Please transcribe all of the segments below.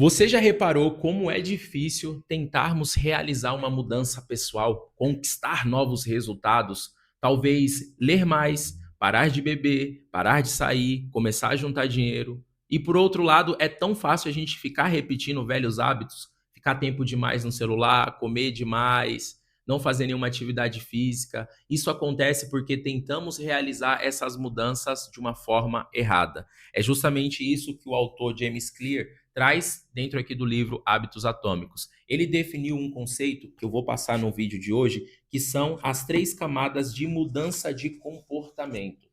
Você já reparou como é difícil tentarmos realizar uma mudança pessoal, conquistar novos resultados? Talvez ler mais, parar de beber, parar de sair, começar a juntar dinheiro. E por outro lado, é tão fácil a gente ficar repetindo velhos hábitos, ficar tempo demais no celular, comer demais, não fazer nenhuma atividade física. Isso acontece porque tentamos realizar essas mudanças de uma forma errada. É justamente isso que o autor James Clear traz dentro aqui do livro Hábitos Atômicos. Ele definiu um conceito que eu vou passar no vídeo de hoje, que são as 3 camadas de mudança de comportamento.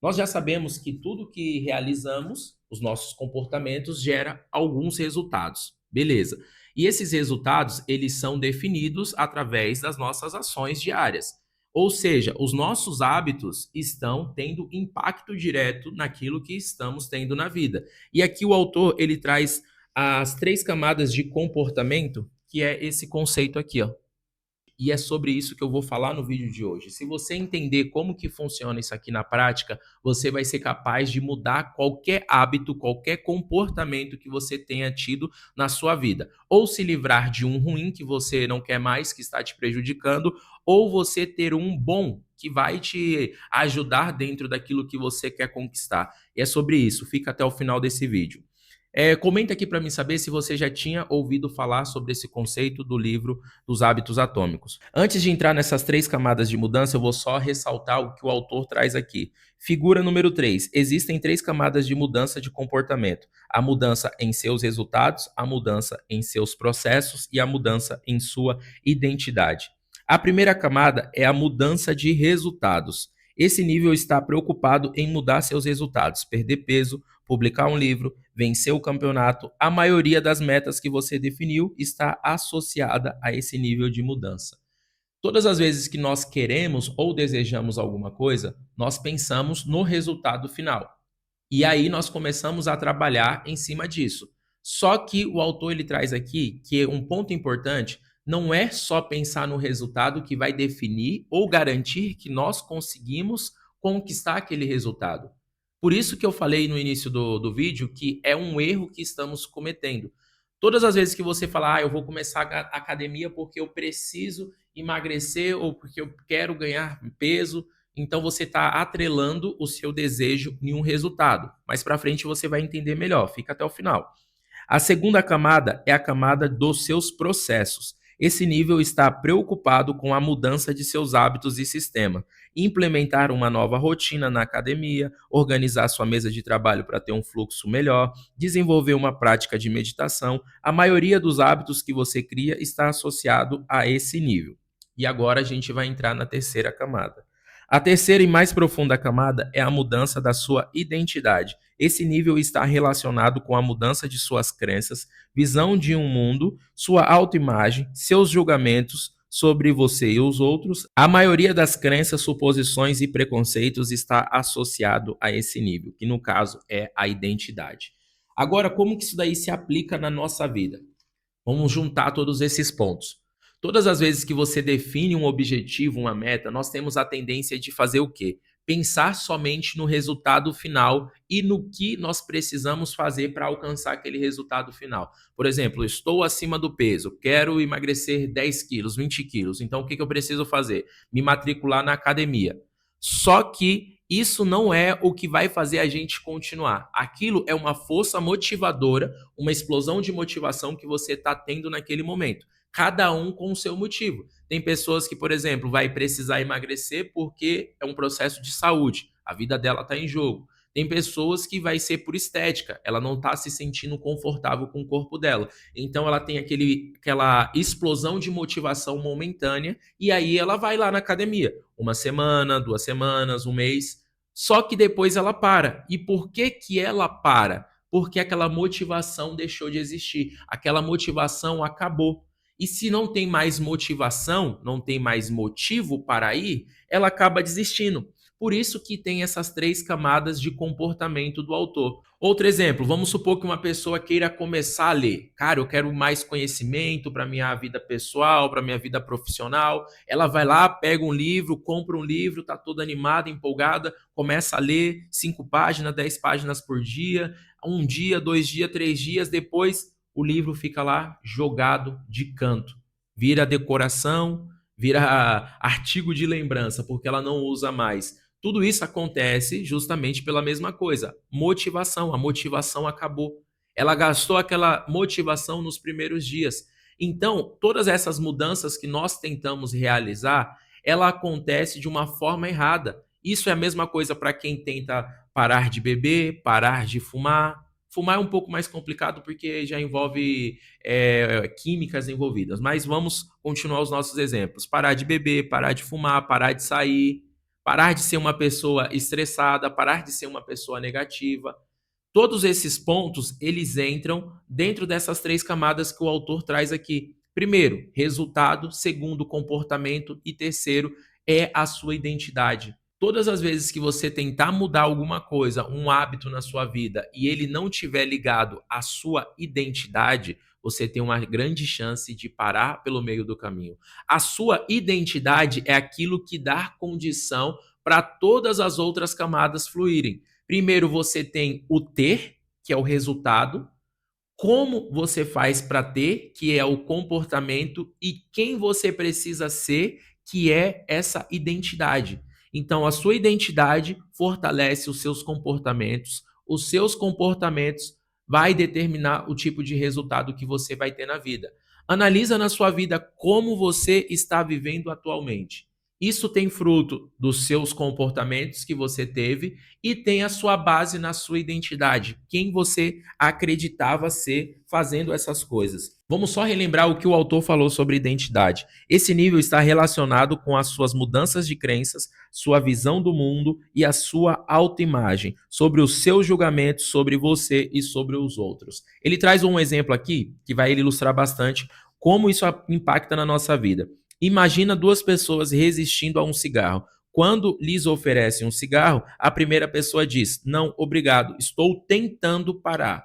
Nós já sabemos que tudo que realizamos, os nossos comportamentos, gera alguns resultados. Beleza. E esses resultados, eles são definidos através das nossas ações diárias. Ou seja, os nossos hábitos estão tendo impacto direto naquilo que estamos tendo na vida. E aqui o autor, ele traz as 3 camadas de comportamento, que é esse conceito aqui, ó. E é sobre isso que eu vou falar no vídeo de hoje. Se você entender como que funciona isso aqui na prática, você vai ser capaz de mudar qualquer hábito, qualquer comportamento que você tenha tido na sua vida. Ou se livrar de um ruim que você não quer mais, que está te prejudicando, ou você ter um bom que vai te ajudar dentro daquilo que você quer conquistar. E é sobre isso. Fica até o final desse vídeo. Comenta aqui para mim saber se você já tinha ouvido falar sobre esse conceito do livro dos hábitos atômicos. Antes de entrar nessas 3 camadas de mudança, eu vou só ressaltar o que o autor traz aqui. Figura número 3. Existem 3 camadas de mudança de comportamento. A mudança em seus resultados, a mudança em seus processos e a mudança em sua identidade. A primeira camada é a mudança de resultados. Esse nível está preocupado em mudar seus resultados, perder peso, publicar um livro, vencer o campeonato. A maioria das metas que você definiu está associada a esse nível de mudança. Todas as vezes que nós queremos ou desejamos alguma coisa, nós pensamos no resultado final. E aí nós começamos a trabalhar em cima disso. Só que o autor ele traz aqui que um ponto importante não é só pensar no resultado que vai definir ou garantir que nós conseguimos conquistar aquele resultado. Por isso que eu falei no início do vídeo que é um erro que estamos cometendo. Todas as vezes que você falar, eu vou começar a academia porque eu preciso emagrecer ou porque eu quero ganhar peso, então você está atrelando o seu desejo em um resultado. Mais para frente você vai entender melhor, fica até o final. A segunda camada é a camada dos seus processos. Esse nível está preocupado com a mudança de seus hábitos e sistema, implementar uma nova rotina na academia, organizar sua mesa de trabalho para ter um fluxo melhor, desenvolver uma prática de meditação. A maioria dos hábitos que você cria está associado a esse nível. E agora a gente vai entrar na terceira camada. A terceira e mais profunda camada é a mudança da sua identidade. Esse nível está relacionado com a mudança de suas crenças, visão de um mundo, sua autoimagem, seus julgamentos sobre você e os outros. A maioria das crenças, suposições e preconceitos está associado a esse nível, que no caso é a identidade. Agora, como que isso daí se aplica na nossa vida? Vamos juntar todos esses pontos. Todas as vezes que você define um objetivo, uma meta, nós temos a tendência de fazer o quê? Pensar somente no resultado final e no que nós precisamos fazer para alcançar aquele resultado final. Por exemplo, estou acima do peso, quero emagrecer 10 quilos, 20 quilos. Então, o que eu preciso fazer? Me matricular na academia. Só que isso não é o que vai fazer a gente continuar. Aquilo é uma força motivadora, uma explosão de motivação que você está tendo naquele momento. Cada um com o seu motivo. Tem pessoas que, por exemplo, vai precisar emagrecer porque é um processo de saúde. A vida dela está em jogo. Tem pessoas que vai ser por estética, ela não está se sentindo confortável com o corpo dela. Então ela tem aquela explosão de motivação momentânea e aí ela vai lá na academia. Uma semana, 2 semanas, um mês. Só que depois ela para. E por que que ela para? Porque aquela motivação deixou de existir. Aquela motivação acabou. E se não tem mais motivação, não tem mais motivo para ir, ela acaba desistindo. Por isso que tem essas 3 camadas de comportamento do autor. Outro exemplo, vamos supor que uma pessoa queira começar a ler. Cara, eu quero mais conhecimento para minha vida pessoal, para minha vida profissional. Ela vai lá, pega um livro, compra um livro, tá toda animada, empolgada, começa a ler 5 páginas, 10 páginas por dia, um dia, 2 dias, 3 dias, depois o livro fica lá jogado de canto. Vira decoração, vira artigo de lembrança, porque ela não usa mais. Tudo isso acontece justamente pela mesma coisa, motivação. A motivação acabou. Ela gastou aquela motivação nos primeiros dias. Então, todas essas mudanças que nós tentamos realizar, ela acontece de uma forma errada. Isso é a mesma coisa para quem tenta parar de beber, parar de fumar. Fumar é um pouco mais complicado porque já envolve químicas envolvidas. Mas vamos continuar os nossos exemplos. Parar de beber, parar de fumar, parar de sair, parar de ser uma pessoa estressada, parar de ser uma pessoa negativa. Todos esses pontos, eles entram dentro dessas três camadas que o autor traz aqui. Primeiro, resultado. Segundo, comportamento. E terceiro, é a sua identidade. Todas as vezes que você tentar mudar alguma coisa, um hábito na sua vida, e ele não tiver ligado à sua identidade, você tem uma grande chance de parar pelo meio do caminho. A sua identidade é aquilo que dá condição para todas as outras camadas fluírem. Primeiro você tem o ter, que é o resultado, como você faz para ter, que é o comportamento, e quem você precisa ser, que é essa identidade. Então, a sua identidade fortalece os seus comportamentos vai determinar o tipo de resultado que você vai ter na vida. Analisa na sua vida como você está vivendo atualmente. Isso tem fruto dos seus comportamentos que você teve e tem a sua base na sua identidade, quem você acreditava ser fazendo essas coisas. Vamos só relembrar o que o autor falou sobre identidade. Esse nível está relacionado com as suas mudanças de crenças, sua visão do mundo e a sua autoimagem, sobre os seus julgamentos sobre você e sobre os outros. Ele traz um exemplo aqui que vai ilustrar bastante como isso impacta na nossa vida. Imagina duas pessoas resistindo a um cigarro. Quando lhes oferecem um cigarro, a primeira pessoa diz: "Não, obrigado, estou tentando parar."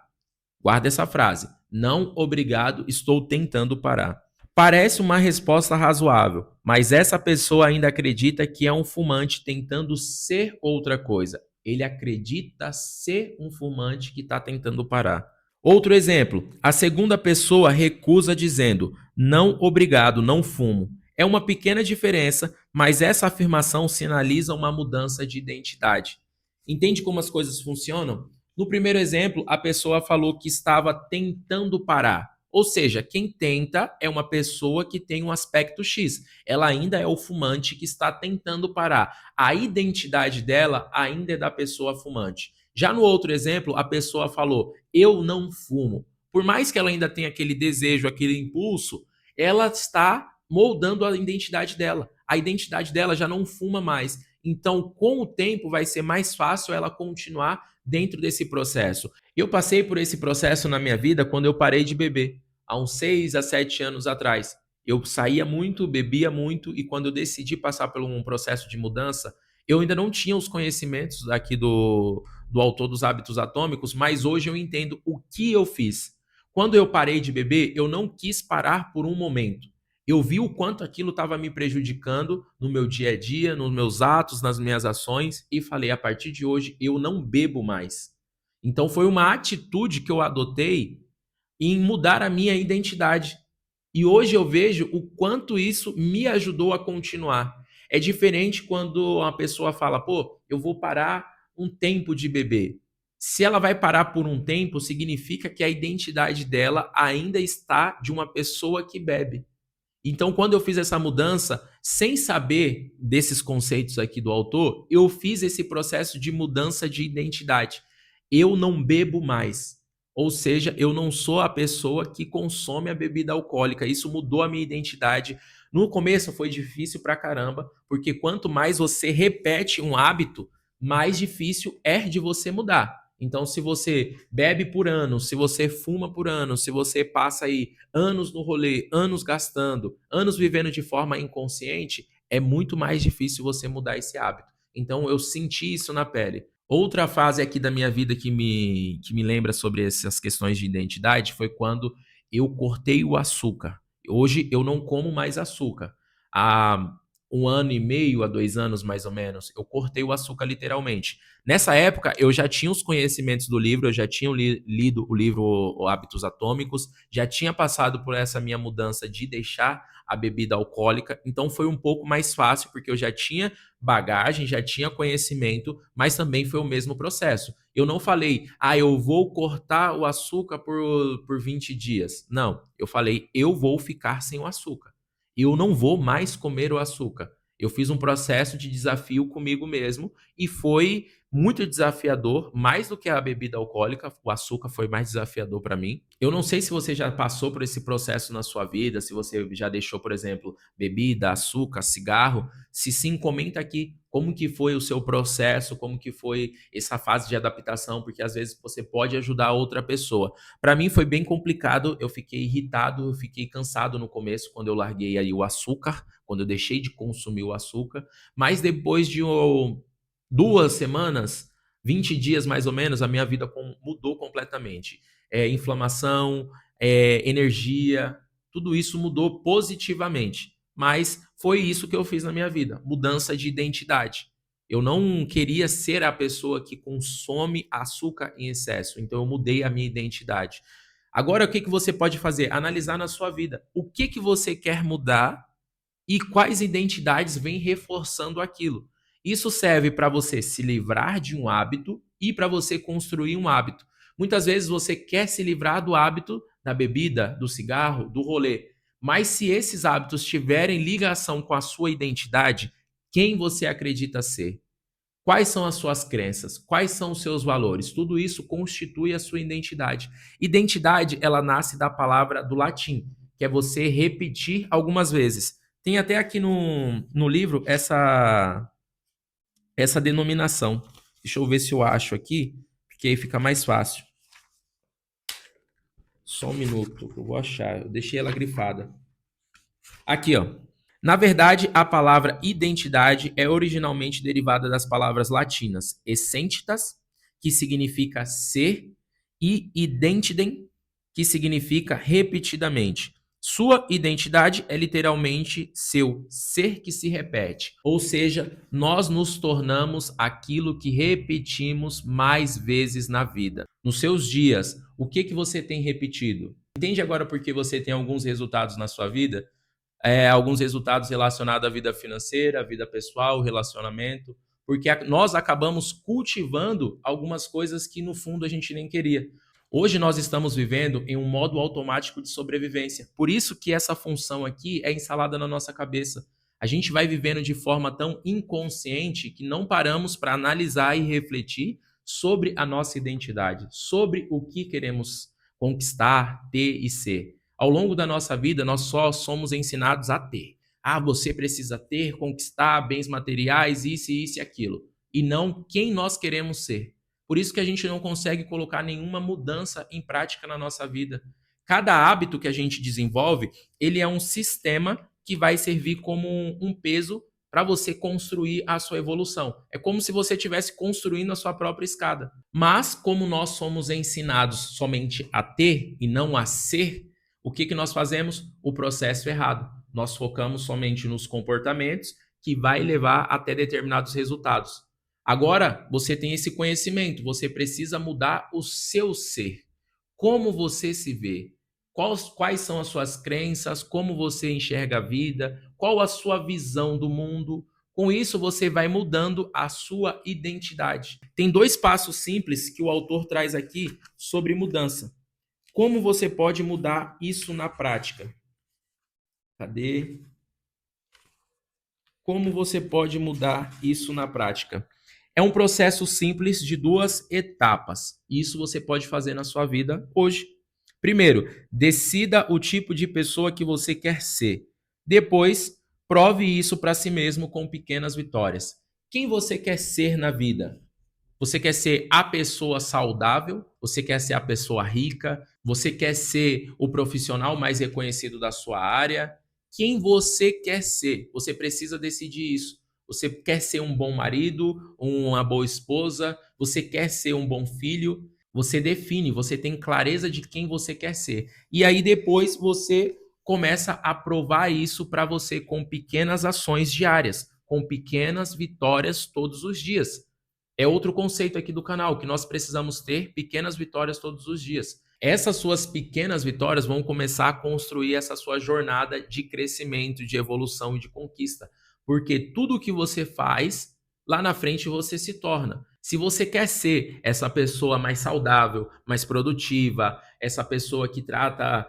Guarda essa frase. "Não, obrigado, estou tentando parar." Parece uma resposta razoável, mas essa pessoa ainda acredita que é um fumante tentando ser outra coisa. Ele acredita ser um fumante que está tentando parar. Outro exemplo, a segunda pessoa recusa dizendo: "Não, obrigado, não fumo." É uma pequena diferença, mas essa afirmação sinaliza uma mudança de identidade. Entende como as coisas funcionam? No primeiro exemplo, a pessoa falou que estava tentando parar. Ou seja, quem tenta é uma pessoa que tem um aspecto X. Ela ainda é o fumante que está tentando parar. A identidade dela ainda é da pessoa fumante. Já no outro exemplo, a pessoa falou: "Eu não fumo." Por mais que ela ainda tenha aquele desejo, aquele impulso, ela está moldando a identidade dela. A identidade dela já não fuma mais. Então, com o tempo, vai ser mais fácil ela continuar dentro desse processo. Eu passei por esse processo na minha vida quando eu parei de beber, há uns 6 a 7 anos atrás. Eu saía muito, bebia muito, e quando eu decidi passar por um processo de mudança, eu ainda não tinha os conhecimentos aqui do autor dos hábitos atômicos, mas hoje eu entendo o que eu fiz. Quando eu parei de beber, eu não quis parar por um momento. Eu vi o quanto aquilo estava me prejudicando no meu dia a dia, nos meus atos, nas minhas ações, e falei: a partir de hoje eu não bebo mais. Então foi uma atitude que eu adotei em mudar a minha identidade. E hoje eu vejo o quanto isso me ajudou a continuar. É diferente quando uma pessoa fala: "Pô, eu vou parar um tempo de beber." Se ela vai parar por um tempo, significa que a identidade dela ainda está de uma pessoa que bebe. Então, quando eu fiz essa mudança, sem saber desses conceitos aqui do autor, eu fiz esse processo de mudança de identidade. Eu não bebo mais. Ou seja, eu não sou a pessoa que consome a bebida alcoólica. Isso mudou a minha identidade. No começo foi difícil pra caramba, porque quanto mais você repete um hábito, mais difícil é de você mudar. Então, se você bebe por anos, se você fuma por anos, se você passa aí anos no rolê, anos gastando, anos vivendo de forma inconsciente, é muito mais difícil você mudar esse hábito. Então eu senti isso na pele. Outra fase aqui da minha vida que me lembra sobre essas questões de identidade foi quando eu cortei o açúcar. Hoje eu não como mais açúcar. Há um ano e meio a 2 anos, mais ou menos, eu cortei o açúcar literalmente. Nessa época, eu já tinha os conhecimentos do livro, eu já tinha lido o livro Hábitos Atômicos, já tinha passado por essa minha mudança de deixar a bebida alcoólica, então foi um pouco mais fácil, porque eu já tinha bagagem, já tinha conhecimento, mas também foi o mesmo processo. Eu não falei, eu vou cortar o açúcar por 20 dias. Não, eu falei, eu vou ficar sem o açúcar. Eu não vou mais comer o açúcar. Eu fiz um processo de desafio comigo mesmo e foi muito desafiador, mais do que a bebida alcoólica, o açúcar foi mais desafiador para mim. Eu não sei se você já passou por esse processo na sua vida, se você já deixou, por exemplo, bebida, açúcar, cigarro. Se sim, comenta aqui como que foi o seu processo, como que foi essa fase de adaptação, porque às vezes você pode ajudar outra pessoa. Para mim foi bem complicado, eu fiquei irritado, eu fiquei cansado no começo quando eu larguei aí o açúcar, quando eu deixei de consumir o açúcar, mas depois de 2 semanas, 20 dias mais ou menos, a minha vida mudou completamente. Inflamação, energia, tudo isso mudou positivamente. Mas foi isso que eu fiz na minha vida, mudança de identidade. Eu não queria ser a pessoa que consome açúcar em excesso, então eu mudei a minha identidade. Agora, o que que você pode fazer? Analisar na sua vida. O que que você quer mudar e quais identidades vêm reforçando aquilo. Isso serve para você se livrar de um hábito e para você construir um hábito. Muitas vezes você quer se livrar do hábito da bebida, do cigarro, do rolê, mas se esses hábitos tiverem ligação com a sua identidade, quem você acredita ser? Quais são as suas crenças? Quais são os seus valores? Tudo isso constitui a sua identidade. Identidade, ela nasce da palavra do latim, que é você repetir algumas vezes. Tem até aqui no livro essa denominação. Deixa eu ver se eu acho aqui, porque aí fica mais fácil. Só um minuto, que eu vou achar. Eu deixei ela grifada. Aqui, ó. Na verdade, a palavra identidade é originalmente derivada das palavras latinas essentitas, que significa ser, e identidem, que significa repetidamente. Sua identidade é literalmente seu ser que se repete, ou seja, nós nos tornamos aquilo que repetimos mais vezes na vida. Nos seus dias, o que você tem repetido? Entende agora por que você tem alguns resultados na sua vida? Alguns resultados relacionados à vida financeira, à vida pessoal, relacionamento, porque nós acabamos cultivando algumas coisas que no fundo a gente nem queria. Hoje nós estamos vivendo em um modo automático de sobrevivência. Por isso que essa função aqui é instalada na nossa cabeça. A gente vai vivendo de forma tão inconsciente que não paramos para analisar e refletir sobre a nossa identidade, sobre o que queremos conquistar, ter e ser. Ao longo da nossa vida, nós só somos ensinados a ter. Você precisa ter, conquistar bens materiais, isso, isso e aquilo. E não quem nós queremos ser. Por isso que a gente não consegue colocar nenhuma mudança em prática na nossa vida. Cada hábito que a gente desenvolve, ele é um sistema que vai servir como um peso para você construir a sua evolução. É como se você estivesse construindo a sua própria escada. Mas, como nós somos ensinados somente a ter e não a ser, o que nós fazemos? O processo errado. Nós focamos somente nos comportamentos que vai levar até determinados resultados. Agora, você tem esse conhecimento, você precisa mudar o seu ser. Como você se vê? Quais são as suas crenças? Como você enxerga a vida? Qual a sua visão do mundo? Com isso, você vai mudando a sua identidade. Tem 2 passos simples que o autor traz aqui sobre mudança. Como você pode mudar isso na prática? Cadê? Como você pode mudar isso na prática? É um processo simples de 2 etapas. Isso você pode fazer na sua vida hoje. Primeiro, decida o tipo de pessoa que você quer ser. Depois, prove isso para si mesmo com pequenas vitórias. Quem você quer ser na vida? Você quer ser a pessoa saudável? Você quer ser a pessoa rica? Você quer ser o profissional mais reconhecido da sua área? Quem você quer ser? Você precisa decidir isso. Você quer ser um bom marido, uma boa esposa? Você quer ser um bom filho? Você define, você tem clareza de quem você quer ser. E aí depois você começa a provar isso para você com pequenas ações diárias, com pequenas vitórias todos os dias. É outro conceito aqui do canal, que nós precisamos ter pequenas vitórias todos os dias. Essas suas pequenas vitórias vão começar a construir essa sua jornada de crescimento, de evolução e de conquista. Porque tudo que você faz, lá na frente você se torna. Se você quer ser essa pessoa mais saudável, mais produtiva, essa pessoa que trata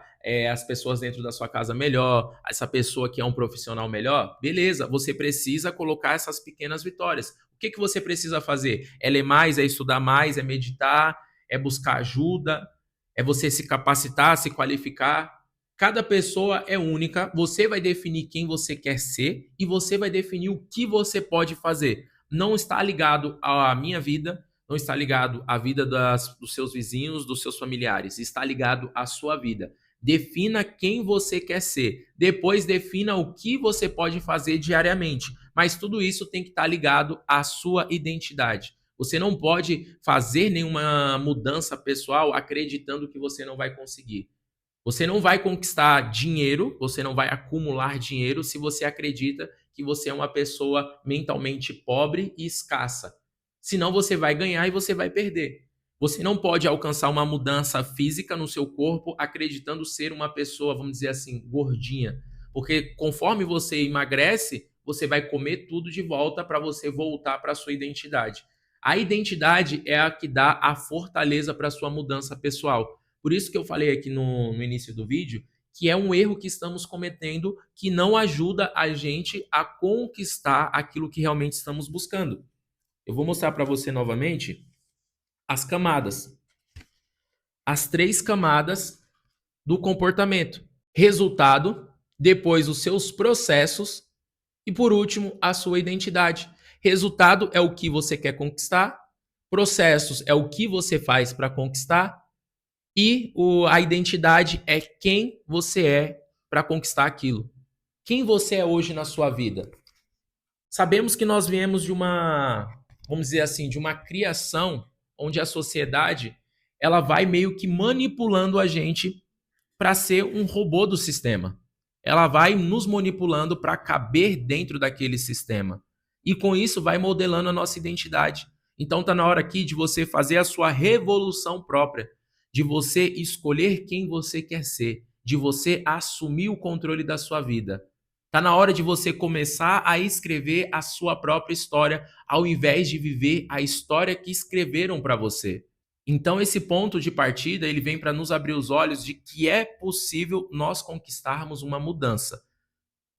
as pessoas dentro da sua casa melhor, essa pessoa que é um profissional melhor, beleza, você precisa colocar essas pequenas vitórias. O que você precisa fazer? É ler mais, é estudar mais, é meditar, é buscar ajuda, é você se capacitar, se qualificar. Cada pessoa é única, você vai definir quem você quer ser e você vai definir o que você pode fazer. Não está ligado à minha vida, não está ligado à vida dos seus vizinhos, dos seus familiares, está ligado à sua vida. Defina quem você quer ser, depois defina o que você pode fazer diariamente, mas tudo isso tem que estar ligado à sua identidade. Você não pode fazer nenhuma mudança pessoal acreditando que você não vai conseguir. Você não vai conquistar dinheiro, você não vai acumular dinheiro se você acredita que você é uma pessoa mentalmente pobre e escassa. Senão você vai ganhar e você vai perder. Você não pode alcançar uma mudança física no seu corpo acreditando ser uma pessoa, vamos dizer assim, gordinha. Porque conforme você emagrece, você vai comer tudo de volta para você voltar para a sua identidade. A identidade é a que dá a fortaleza para a sua mudança pessoal. Por isso que eu falei aqui no início do vídeo que é um erro que estamos cometendo que não ajuda a gente a conquistar aquilo que realmente estamos buscando. Eu vou mostrar para você novamente as camadas. As 3 camadas do comportamento. Resultado, depois os seus processos e, por último, a sua identidade. Resultado é o que você quer conquistar, processos é o que você faz para conquistar e a identidade é quem você é para conquistar aquilo. Quem você é hoje na sua vida? Sabemos que nós viemos de uma, vamos dizer assim, de uma criação onde a sociedade ela vai meio que manipulando a gente para ser um robô do sistema. Ela vai nos manipulando para caber dentro daquele sistema. E com isso vai modelando a nossa identidade. Então tá na hora aqui de você fazer a sua revolução própria, de você escolher quem você quer ser, de você assumir o controle da sua vida. Tá na hora de você começar a escrever a sua própria história, ao invés de viver a história que escreveram para você. Então esse ponto de partida, ele vem para nos abrir os olhos de que é possível nós conquistarmos uma mudança.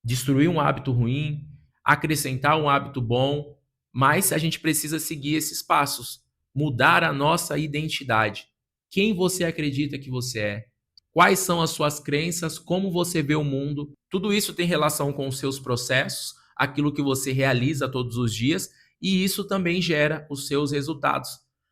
Destruir um hábito ruim, acrescentar um hábito bom, mas a gente precisa seguir esses passos, mudar a nossa identidade. Quem você acredita que você é? Quais são as suas crenças? Como você vê o mundo? Tudo isso tem relação com os seus processos, aquilo que você realiza todos os dias, e isso também gera os seus resultados.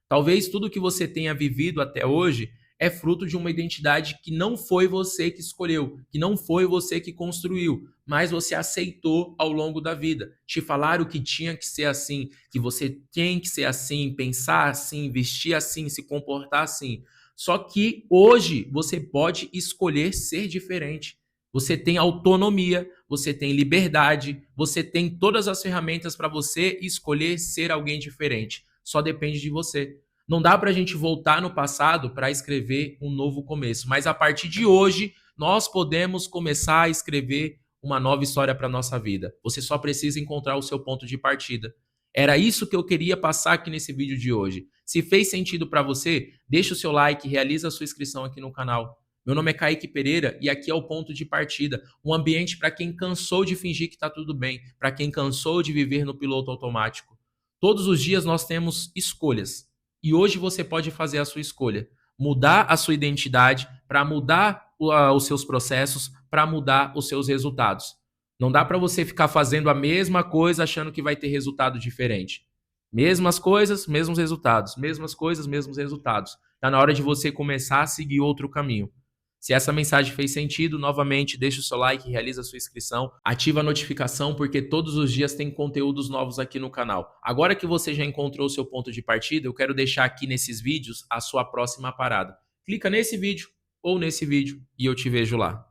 Talvez tudo que você tenha vivido até hoje é fruto de uma identidade que não foi você que escolheu, que não foi você que construiu, mas você aceitou ao longo da vida. Te falaram que tinha que ser assim, que você tem que ser assim, pensar assim, vestir assim, se comportar assim. Só que hoje você pode escolher ser diferente. Você tem autonomia, você tem liberdade, você tem todas as ferramentas para você escolher ser alguém diferente. Só depende de você. Não dá para a gente voltar no passado para escrever um novo começo, mas a partir de hoje nós podemos começar a escrever uma nova história para a nossa vida. Você só precisa encontrar o seu ponto de partida. Era isso que eu queria passar aqui nesse vídeo de hoje. Se fez sentido para você, deixa o seu like, realiza a sua inscrição aqui no canal. Meu nome é Kaique Pereira e aqui é o ponto de partida, um ambiente para quem cansou de fingir que está tudo bem, para quem cansou de viver no piloto automático. Todos os dias nós temos escolhas e hoje você pode fazer a sua escolha, mudar a sua identidade para mudar os seus processos, para mudar os seus resultados. Não dá para você ficar fazendo a mesma coisa achando que vai ter resultado diferente. Mesmas coisas, mesmos resultados. Mesmas coisas, mesmos resultados. Está na hora de você começar a seguir outro caminho. Se essa mensagem fez sentido, novamente, deixa o seu like, realiza a sua inscrição, ativa a notificação, porque todos os dias tem conteúdos novos aqui no canal. Agora que você já encontrou o seu ponto de partida, eu quero deixar aqui nesses vídeos a sua próxima parada. Clica nesse vídeo ou nesse vídeo e eu te vejo lá.